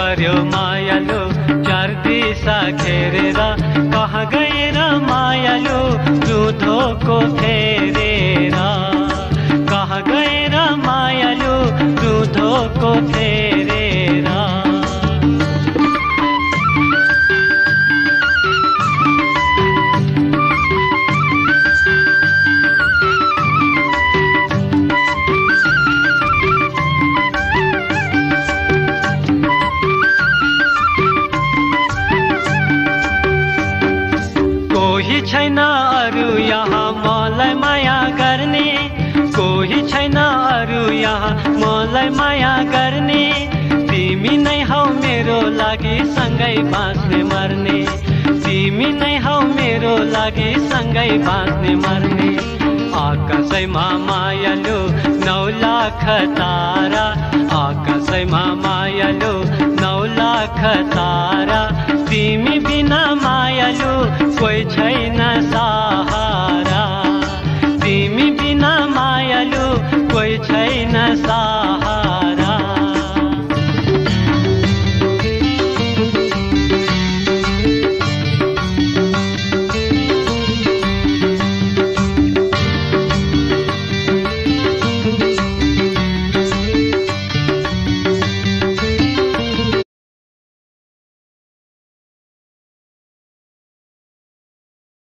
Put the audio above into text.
पर्यो मायालु चार दिशा घेरेर कहाँ गएर मायालु रुधोको फेरेर कहाँ गएर मायालु रुधोको फेरेर कोही छैन अरू यहाँ मलाई माया गर्ने कोही छैन अरू यहाँ मलाई माया गर्ने तिमी नै हौ मेरो लागि सँगै बाँच्ने मर्ने तिमी नै हौ मेरो लागि सँगै बाँच्ने मर्ने आकाशैमा मायालु 9 लाख तारा आकाशैमा मायालु 9 लाख तारा तिमी बिना मायालु कोही छैन सहारा तिमी बिना मायालु कोही छैन सहारा